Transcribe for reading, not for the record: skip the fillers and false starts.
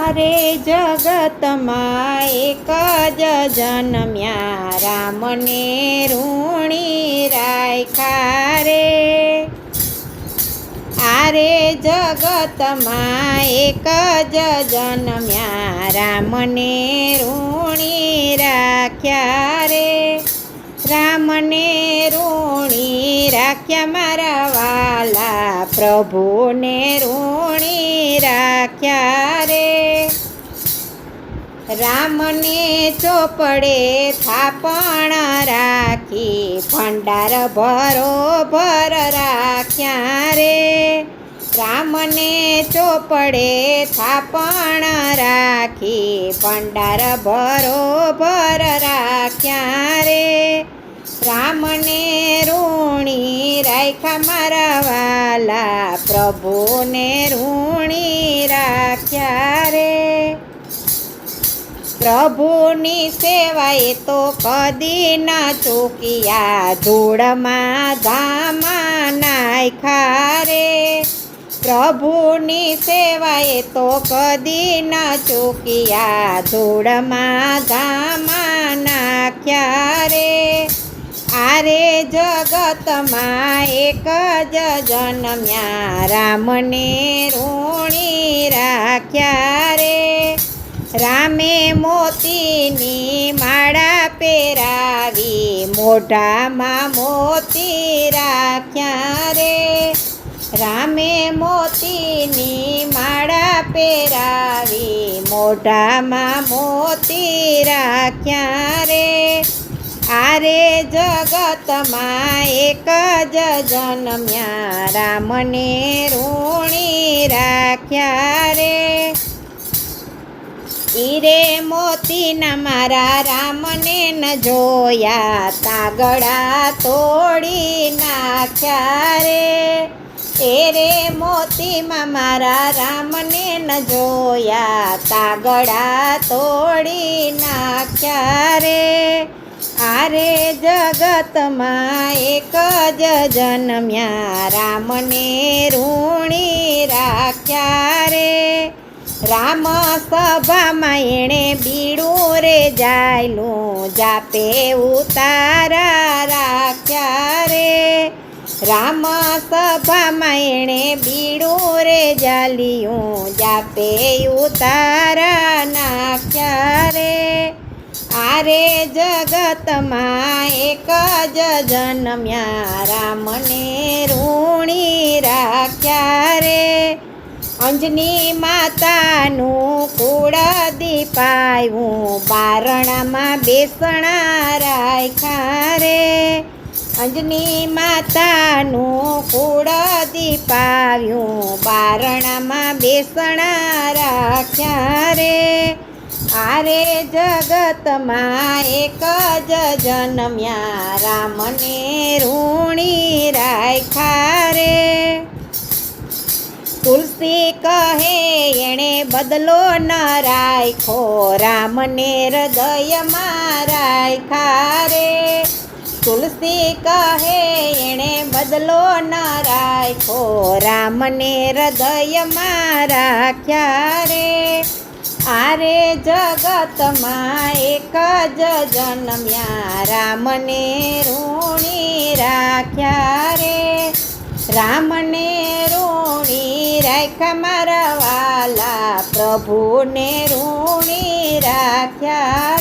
આરે જગતમાં એક જ જન્મ્યા, રામને ઋણી રાખ્યા રે. આરે જગતમાં એક જ જન્મ્યા, રામને ઋણી રાખ્યા રે. રામને ઋણી રાખ્યા મારા વાલા, પ્રભુને ઋણી રાખ્યા રે. રામને ચોપડે થાપણ રાખી, ભંડાર ભરોભર રાખ્યા રે. રામને ચોપડે થાપણ રાખી, ભંડાર ભરોભર રાખ્યા રે. રામને ઋણી રાખ્યા મારા વાલા, પ્રભુને ઋણી રાખ્યા રે. પ્રભુની સેવાએ તો કદી ન ચૂક્યા, ધૂળમાં ધામા નાખ્યા રે. પ્રભુની સેવાએ તો કદી ન ચૂક્યા, ધૂળમાં ધામા નાખ્યા રે. આરે જગતમાં એક જ જન્મ્યા, રામને ઋણી રાખ્યા રે. રામે મોતીની માળા પહેરાવી, મોઢામાં મોતી રાખ્યા રે. રામે મોતીની માળા પહેરાવી, મોઢામાં મોતી રાખ્યા રે. આરે જગતમાં એક જ જન્મ્યા, રામને ઋણી રાખ્યા રે. હીરે મોતીના મારા રામને ન જોયા, તાગડા તોડી નાખ્યા રે. હીરે મોતીમાં મારા રામને ન જોયા, તાગડા તોડી નાખ્યા રે. આરે જગતમાં એક જ જન્મ્યા, રામને ઋણી રાખ્યા રે. રામ સભામાં એણે બીડું રે જાયલું, જાપે ઉતારા રાખ્યા રે. રામ સભામાં એણે બીડું રે જાલ્યું, જાપે ઉતારા નાખ્યા રે. આરે જગતમાં એક જ જન્મ્યા, રામને ઋણી રાખ્યા રે. અંજની માતાનું કુળ દીપાયું, બારણામાં બેસણા રાખ્યા રે. અંજની માતાનું કુળ દીપાયું, બારણામાં બેસણા રાખ્યા રે. આરે જગતમાં એક જ જન્મ્યા, રામને ઋણી રાખ્યા રે. તુલસી કહે એણે બદલો ન રાખ્યો, રામને હૃદયમાં રાખ્યા રે. તુલસી કહે એણે બદલો ન રાખ્યો, રામને હૃદયમાં રાખ્યા રે. આરે જગતમાં એક જ જન્મ્યા, રામને ઋણી રાખ્યા રે. રામને ઋણી રાખ્યા મારા વાલા, પ્રભુને ઋણી રાખ્યા